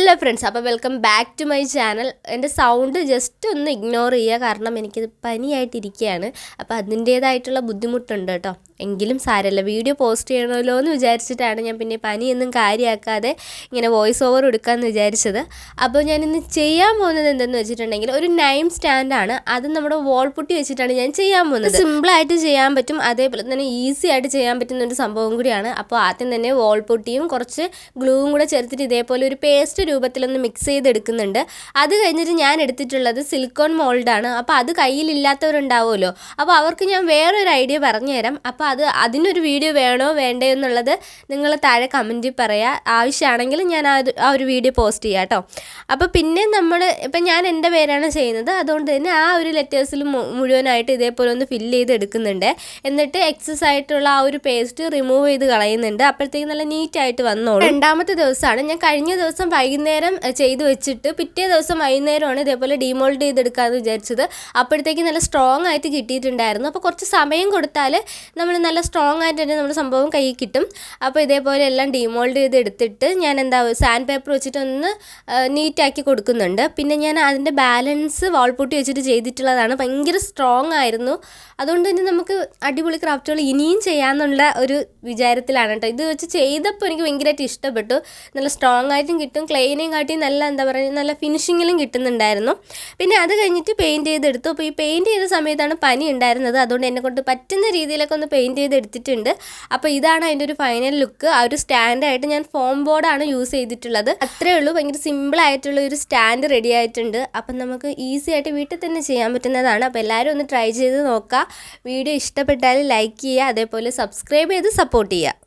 Hello friends, അപ്പോൾ welcome back to my channel. എൻ്റെ sound just ഒന്ന് ഇഗ്നോർ ചെയ്യുക, കാരണം എനിക്കിത് പനിയായിട്ടിരിക്കുകയാണ്. അപ്പോൾ അതിൻ്റേതായിട്ടുള്ള ബുദ്ധിമുട്ടുണ്ട് കേട്ടോ. എങ്കിലും സാരമില്ല, വീഡിയോ പോസ്റ്റ് ചെയ്യണമല്ലോ എന്ന് വിചാരിച്ചിട്ടാണ് ഞാൻ പിന്നെ പനിയൊന്നും കാര്യമാക്കാതെ ഇങ്ങനെ വോയിസ് ഓവർ എടുക്കാമെന്ന് വിചാരിച്ചത്. അപ്പോൾ ഞാനിന്ന് ചെയ്യാൻ പോകുന്നത് എന്തെന്ന് വെച്ചിട്ടുണ്ടെങ്കിൽ ഒരു നൈം സ്റ്റാൻഡാണ്. അത് നമ്മുടെ വോൾ പുട്ടി വെച്ചിട്ടാണ് ഞാൻ ചെയ്യാൻ പോകുന്നത്. സിമ്പിളായിട്ട് ചെയ്യാൻ പറ്റും, അതേപോലെ തന്നെ ഈസി ആയിട്ട് ചെയ്യാൻ പറ്റുന്ന ഒരു സംഭവം കൂടിയാണ്. അപ്പോൾ ആദ്യം തന്നെ വോൾ പുട്ടിയും കുറച്ച് ഗ്ലൂവും കൂടെ ചേർത്തിട്ട് ഇതേപോലെ ഒരു പേസ്റ്റ് രൂപത്തിലൊന്ന് മിക്സ് ചെയ്തെടുക്കുന്നുണ്ട്. അത് കഴിഞ്ഞിട്ട് ഞാൻ എടുത്തിട്ടുള്ളത് സിലിക്കോൺ മോൾഡാണ്. അപ്പോൾ അത് കയ്യിലില്ലാത്തവരുണ്ടാവുമല്ലോ, അപ്പോൾ അവർക്ക് ഞാൻ വേറൊരു ഐഡിയ പറഞ്ഞുതരാം. അപ്പോൾ അതിനൊരു വീഡിയോ വേണോ വേണ്ടയോ എന്നുള്ളത് നിങ്ങൾ താഴെ കമൻറ്റിൽ പറയുക. ആവശ്യമാണെങ്കിൽ ഞാൻ ആ ഒരു വീഡിയോ പോസ്റ്റ് ചെയ്യാം കേട്ടോ. അപ്പോൾ പിന്നെ ഇപ്പം ഞാൻ എൻ്റെ പേരാണ് ചെയ്യുന്നത്, അതുകൊണ്ട് തന്നെ ആ ഒരു ലെറ്റേഴ്സിൽ മുഴുവനായിട്ട് ഇതേപോലെ ഒന്ന് ഫില്ല് ചെയ്ത് എടുക്കുന്നുണ്ട്. എന്നിട്ട് എക്സസ് ആയിട്ടുള്ള ആ ഒരു പേസ്റ്റ് റിമൂവ് ചെയ്ത് കളയുന്നുണ്ട്. അപ്പോഴത്തേക്ക് നല്ല നീറ്റായിട്ട് വന്നോളൂ. രണ്ടാമത്തെ ദിവസമാണ്. ഞാൻ കഴിഞ്ഞ ദിവസം വൈകുന്നേരം ചെയ്ത് വെച്ചിട്ട് പിറ്റേ ദിവസം വൈകുന്നേരമാണ് ഇതേപോലെ ഡീമോൾഡ് ചെയ്തെടുക്കാമെന്ന് വിചാരിച്ചത്. അപ്പോഴത്തേക്ക് നല്ല സ്ട്രോങ് ആയിട്ട് കിട്ടിയിട്ടുണ്ടായിരുന്നു. അപ്പോൾ കുറച്ച് സമയം കൊടുത്താൽ നമ്മൾ നല്ല സ്ട്രോങ് ആയിട്ട് തന്നെ നമ്മുടെ സംഭവം കയ്യിൽ കിട്ടും. അപ്പോൾ ഇതേപോലെ എല്ലാം ഡീമോൾഡ് ചെയ്ത് എടുത്തിട്ട് ഞാൻ സാൻഡ് പേപ്പർ വെച്ചിട്ടൊന്ന് നീറ്റാക്കി കൊടുക്കുന്നുണ്ട്. പിന്നെ ഞാൻ അതിൻ്റെ ബാലൻസ് വാൾപുട്ടി വെച്ചിട്ട് ചെയ്തിട്ടുള്ളതാണ്. ഭയങ്കര സ്ട്രോങ് ആയിരുന്നു. അതുകൊണ്ട് തന്നെ നമുക്ക് അടിപൊളി ക്രാഫ്റ്റുകൾ ഇനിയും ചെയ്യാമെന്നുള്ള ഒരു വിചാരത്തിലാണ് കേട്ടോ. ഇത് വെച്ച് ചെയ്തപ്പോൾ എനിക്ക് ഭയങ്കരമായിട്ട് ഇഷ്ടപ്പെട്ടു. നല്ല സ്ട്രോങ് ആയിട്ടും കിട്ടും, ക്ലെയിനെയും കാട്ടി നല്ല നല്ല ഫിനിഷിങ്ങിലും കിട്ടുന്നുണ്ടായിരുന്നു. പിന്നെ അത് കഴിഞ്ഞിട്ട് പെയിൻറ്റ് ചെയ്തെടുത്തു. അപ്പോൾ ഈ പെയിൻറ്റ് ചെയ്ത സമയത്താണ് പനി ഉണ്ടായിരുന്നത്. അതുകൊണ്ട് എന്നെക്കൊണ്ട് പറ്റുന്ന രീതിയിലൊക്കെ ഒന്ന് പെയിൻറ്റ് ചെയ്തെടുത്തിട്ടുണ്ട്. അപ്പോൾ ഇതാണ് അതിൻ്റെ ഒരു ഫൈനൽ ലുക്ക്. ആ ഒരു സ്റ്റാൻഡായിട്ട് ഞാൻ ഫോം ബോർഡാണ് യൂസ് ചെയ്തിട്ടുള്ളത്. അത്രേ ഉള്ളൂ. ഭയങ്കര സിമ്പിളായിട്ടുള്ള ഒരു സ്റ്റാൻഡ് റെഡി ആയിട്ടുണ്ട്. അപ്പം നമുക്ക് ഈസി ആയിട്ട് വീട്ടിൽ തന്നെ ചെയ്യാൻ പറ്റുന്നതാണ്. അപ്പോൾ എല്ലാവരും ഒന്ന് ട്രൈ ചെയ്ത് നോക്കുക. വീഡിയോ ഇഷ്ടപ്പെട്ടാൽ ലൈക്ക് ചെയ്യുക, അതേപോലെ സബ്സ്ക്രൈബ് ചെയ്ത് സപ്പോർട്ട് ചെയ്യുക.